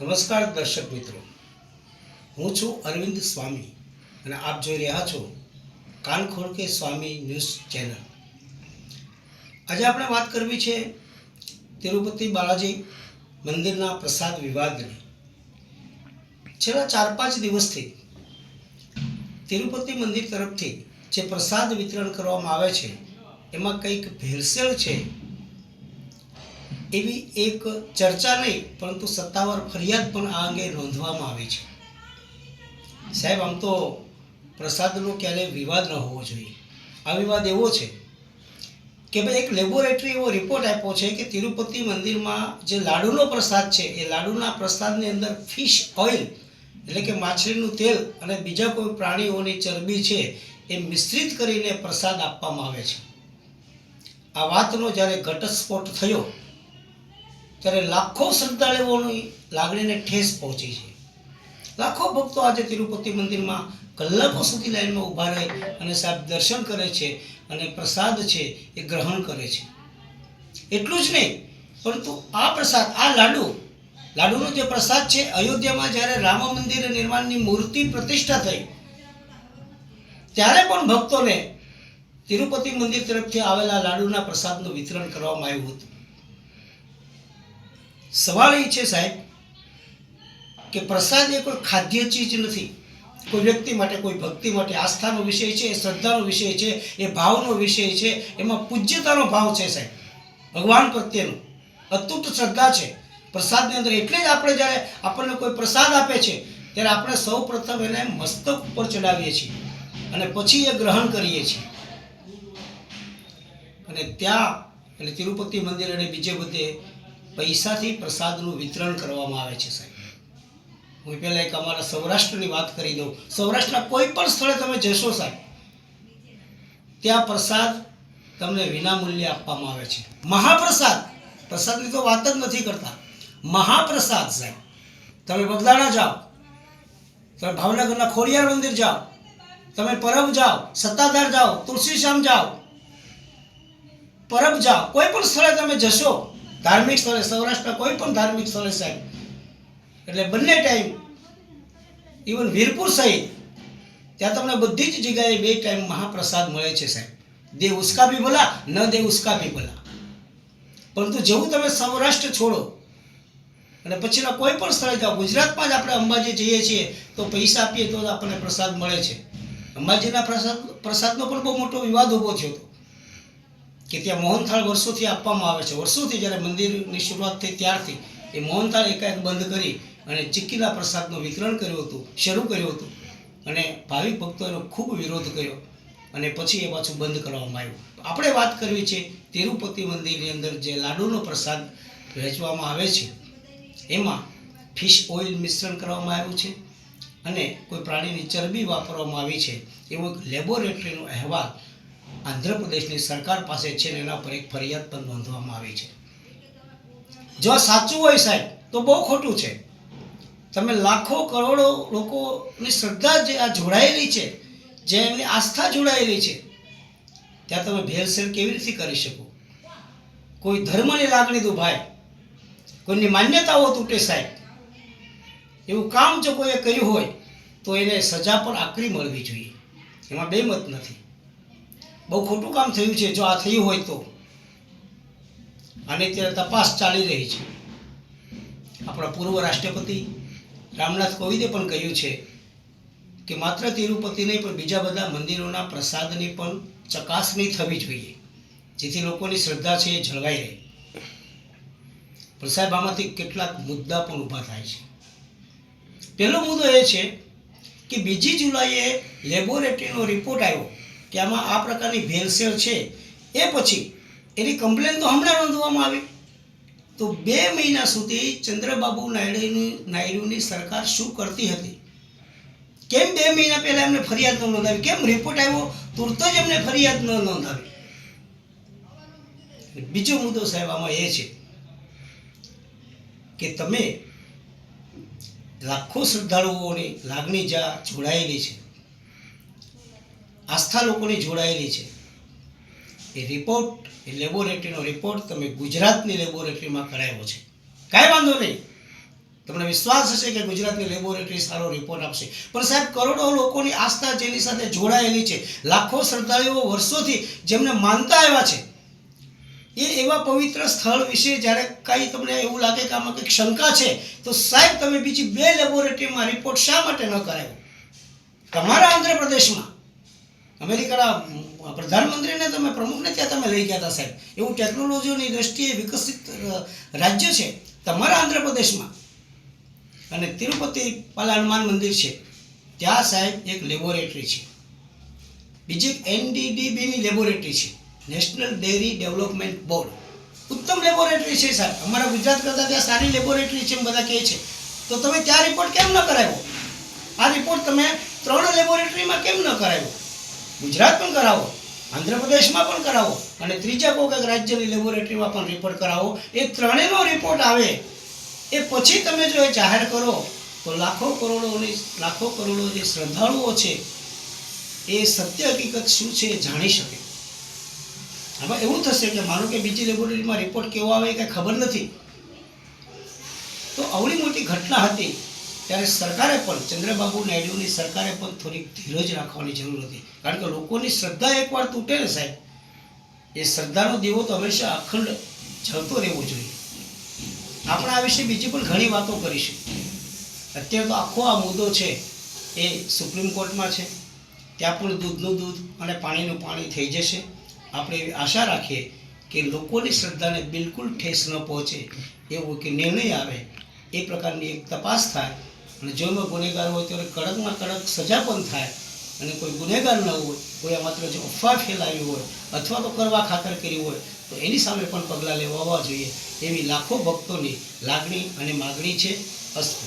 નમસ્કાર દર્શક મિત્રો, હું છું અરવિંદ સ્વામી અને આપ જોઈ રહ્યા છો કાન ખોલ કે સ્વામી ન્યૂઝ ચેનલ। આજે આપણે વાત કરવી છે તિરુપતિ બાલાજી મંદિરના પ્રસાદ વિવાદની। છેલ્લા 4-5 દિવસથી તિરુપતિ મંદિર તરફથી જે પ્રસાદ વિતરણ કરવામાં આવે છે એમાં કંઈક ભેળસેળ છે એવી એક ચર્ચા નહીં પરંતુ સત્તાવાર ફરિયાદ પણ આ અંગે નોંધવામાં આવી છે। સાહેબ, આમ તો પ્રસાદનો ક્યારેય વિવાદ ન હોવો જોઈએ। આ વિવાદ એવો છે કે ભાઈ એક લેબોરેટરી એવો રિપોર્ટ આપ્યો છે કે તિરુપતિ મંદિરમાં જે લાડુનો પ્રસાદ છે એ લાડુના પ્રસાદની અંદર ફિશ ઓઇલ એટલે કે માછલીનું તેલ અને બીજા કોઈ પ્રાણીઓની ચરબી છે એ મિશ્રિત કરીને પ્રસાદ આપવામાં આવે છે। આ વાતનો જ્યારે ઘટસ્ફોટ થયો ત્યારે લાખો શ્રદ્ધાળુઓની લાગણીને ઠેસ પહોંચી છે। લાખો ભક્તો આજે તિરુપતિ મંદિરમાં કલાકો સુધી લાઈનમાં ઊભા રહી અને સાહેબ દર્શન કરે છે અને પ્રસાદ છે એ ગ્રહણ કરે છે। એટલું જ નહીં પરંતુ આ પ્રસાદ, આ લાડુનો જે પ્રસાદ છે, અયોધ્યામાં જ્યારે રામ મંદિર નિર્માણની મૂર્તિ પ્રતિષ્ઠા થઈ ત્યારે પણ ભક્તોને તિરુપતિ મંદિર તરફથી આવેલા લાડુના પ્રસાદનું વિતરણ કરવામાં આવ્યું હતું। સવાલ એ છે સાહેબ કે પ્રસાદ એ કોઈ ખાદ્ય ચીજ નથી। કોઈ વ્યક્તિ માટે, કોઈ ભક્તિ માટે આસ્થાનો વિષય છે, શ્રદ્ધાનો વિષય છે, એ ભાવનો વિષય છે, એમાં પૂજ્યતાનો ભાવ છે સાહેબ, ભગવાન પ્રત્યેનો અતૂટ શ્રદ્ધા છે પ્રસાદની અંદર। એટલે જ આપણે જ્યારે આપણને કોઈ પ્રસાદ આપે છે ત્યારે આપણે સૌ પ્રથમ એને મસ્તક ઉપર ચડાવીએ છીએ અને પછી એ ગ્રહણ કરીએ છીએ। અને ત્યાં એટલે તિરુપતિ મંદિર અને બીજે બધે પૈસાથી પ્રસાદનું વિતરણ કરવામાં આવે છે સાહેબ। હું પહેલાં એક અમારા સૌરાષ્ટ્રની વાત કરી દઉં। સૌરાષ્ટ્રના કોઈ પણ સ્થળે તમે જશો સાહેબ, ત્યાં પ્રસાદ તમને વિનામૂલ્યે આપવામાં આવે છે। મહાપ્રસાદ, પ્રસાદની તો વાત જ નથી કરતા, મહાપ્રસાદ સાહેબ। તમે બગદાણા જાઓ, તમે ભાવનગરના ખોડિયાર મંદિર જાઓ, તમે પરબ જાઓ, સત્તાધાર જાઓ, તુલસીશ્યામ જાઓ, પરબ જાઓ, કોઈ પણ સ્થળે તમે જશો, ધાર્મિક સ્થળે, સૌરાષ્ટ્રના કોઈ પણ ધાર્મિક સ્થળે સાહેબ, એટલે બંને ટાઈમ, ઇવન વીરપુર સહિત ત્યાં તમને બધી જ જગ્યાએ 2 ટાઈમ મહાપ્રસાદ મળે છે સાહેબ। દે ઉસકા ભી ભલા, ન દે ઉસકા ભી ભલા। પરંતુ જેવું તમે સૌરાષ્ટ્ર છોડો અને પછીના કોઈ પણ સ્થળે જાઓ, ગુજરાતમાં જ આપણે અંબાજી જઈએ છીએ તો પૈસા આપીએ તો આપણને પ્રસાદ મળે છે। અંબાજીના પ્રસાદનો પણ બહુ મોટો વિવાદ ઊભો થયો હતો કે ત્યાં મોહનથાળ વર્ષોથી આપવામાં આવે છે। વર્ષોથી જ્યારે મંદિરની શરૂઆત થઈ ત્યારથી એ મોહનથાળ એકાએક બંધ કરી અને ચીક્કીના પ્રસાદનું વિતરણ શરૂ કર્યું હતું અને ભાવિક ભક્તોનો ખૂબ વિરોધ કર્યો અને પછી એ પાછું બંધ કરવામાં આવ્યું। આપણે વાત કરવી છે તિરુપતિ મંદિરની અંદર જે લાડુનો પ્રસાદ વહેંચવામાં આવે છે એમાં ફિશ ઓઇલ મિશ્રણ કરવામાં આવ્યું છે અને કોઈ પ્રાણીની ચરબી વાપરવામાં આવી છે એવો એક લેબોરેટરીનો અહેવાલ આંધ્રપ્રદેશની સરકાર પાસે છે અને એના પર એક ફરિયાદ પણ નોંધવામાં આવી છે। જો આ સાચું હોય સાહેબ તો બહુ ખોટું છે। તમે લાખો કરોડો લોકોની શ્રદ્ધા જે આ જોડાયેલી છે, જે એમની આસ્થા જોડાયેલી છે, ત્યાં તમે ભેળસેળ કેવી રીતે કરી શકો? કોઈ ધર્મની લાગણી દુભાય, કોઈની માન્યતાઓ તૂટે સાહેબ, એવું કામ જો કોઈએ કર્યું હોય તો એને સજા પણ આકરી મળવી જોઈએ, એમાં બે મત નથી। બહુ ખોટું કામ થયું છે જો આ થયું હોય તો। આની અત્યારે તપાસ ચાલી રહી છે। આપણા પૂર્વ રાષ્ટ્રપતિ રામનાથ કોવિંદે પણ કહ્યું છે કે માત્ર તિરુપતિ નહીં પણ બીજા બધા મંદિરોના પ્રસાદની પણ ચકાસણી થવી જોઈએ જેથી લોકોની શ્રદ્ધા છે એ જળવાઈ રહે। પણ સાહેબ આમાંથી કેટલાક મુદ્દા પણ ઊભા થાય છે। પહેલો મુદ્દો એ છે કે 2 જુલાઈએ લેબોરેટરીનો રિપોર્ટ આવ્યો કે આમાં આ પ્રકારની ભેળસેળ છે, એ પછી એની કમ્પ્લેન તો હમણાં નોંધવામાં આવી। તો 2 મહિના સુધી ચંદ્રબાબુ નાયડુની સરકાર શું કરતી હતી? કેમ 2 મહિના પહેલા એમને ફરિયાદ ન નોંધાવી? કેમ રિપોર્ટ આવ્યો તુરત જ એમને ફરિયાદ ન નોંધાવી? બીજો મુદ્દો સાહેબ આમાં એ છે કે તમે લાખો શ્રદ્ધાળુઓની લાગણી જ્યાં જોડાયેલી છે, આસ્થા લોકોની જોડાયેલી છે, એ રિપોર્ટ, એ લેબોરેટરીનો રિપોર્ટ તમે ગુજરાતની લેબોરેટરીમાં કરાવ્યો છે, કાંઈ વાંધો નહીં, તમને વિશ્વાસ હશે કે ગુજરાતની લેબોરેટરી સારો રિપોર્ટ આપશે. પણ સાહેબ, કરોડો લોકોની આસ્થા જેની સાથે જોડાયેલી છે, લાખો શ્રદ્ધાળુઓ વર્ષોથી જેમને માનતા આવ્યા છે, એ એવા પવિત્ર સ્થળ વિશે જ્યારે કાંઈ તમને એવું લાગે કે આમાં કંઈક શંકા છે, તો સાહેબ તમે બીજી 2 લેબોરેટરીમાં રિપોર્ટ શા માટે ન કરાવ્યો? તમારા આંધ્રપ્રદેશમાં અમેરિકાના પ્રધાનમંત્રીને તમે પ્રમુખને ત્યાં તમે લઈ ગયા હતા સાહેબ. એવું ટેકનોલોજીની દ્રષ્ટિએ વિકસિત રાજ્ય છે તમારા આંધ્રપ્રદેશમાં. અને તિરુપતિ પાલા હનુમાન મંદિર છે, ત્યાં સાહેબ એક લેબોરેટરી છે, બીજી NDDBની લેબોરેટરી છે, નેશનલ ડેરી ડેવલપમેન્ટ બોર્ડ. ઉત્તમ લેબોરેટરી છે સાહેબ. અમારા ગુજરાત કરતાં ત્યાં સારી લેબોરેટરી છે એમ બધા કહે છે. તો તમે ત્યાં રિપોર્ટ કેમ ન કરાવ્યો? આ રિપોર્ટ તમે 3 લેબોરેટરીમાં કેમ ન કરાવ્યો? ગુજરાત પણ કરાવો, આંધ્રપ્રદેશમાં પણ કરાવો, અને ત્રીજા કોઈ રાજ્યની લેબોરેટરીમાં પણ રિપોર્ટ કરાવો. એ ત્રણેયનો રિપોર્ટ આવે એ પછી તમે જો એ જાહેર કરો તો લાખો કરોડો જે શ્રદ્ધાળુઓ છે એ સત્ય હકીકત શું છે એ જાણી શકે. આમાં એવું થશે કે માનો કે બીજી લેબોરેટરીમાં રિપોર્ટ કેવો આવે એ કંઈ ખબર નથી. તો આવડી મોટી ઘટના હતી ત્યારે સરકારે પણ, ચંદ્રબાબુ નાયડુની સરકારે પણ થોડીક ધીરજ રાખવાની જરૂર હતી. કારણ કે લોકોની શ્રદ્ધા એકવાર તૂટે ને સાહેબ, એ શ્રદ્ધાનો દીવો તો હંમેશા અખંડ જળતો રહેવો જોઈએ. આપણે આ વિશે બીજી પણ ઘણી વાતો કરીશું. અત્યારે તો આખો આ મુદ્દો છે એ સુપ્રીમ કોર્ટમાં છે, ત્યાં પણ દૂધનું દૂધ અને પાણીનું પાણી થઈ જશે. આપણે એવી આશા રાખીએ કે લોકોની શ્રદ્ધાને બિલકુલ ઠેસ ન પહોંચે એવો કે નિર્ણય આવે, એ પ્રકારની એક તપાસ થાય, અને જો એમાં ગુનેગાર હોય ત્યારે કડકમાં કડક સજા પણ થાય, અને કોઈ ગુનેગાર ન હોય, કોઈ માત્ર જો અફવા ફેલાવી હોય અથવા તો કરવા ખાતર કરી હોય તો એની સામે પણ પગલાં લેવા જોઈએ એવી લાખો ભક્તોની લાગણી અને માગણી છે. અસ્તુ.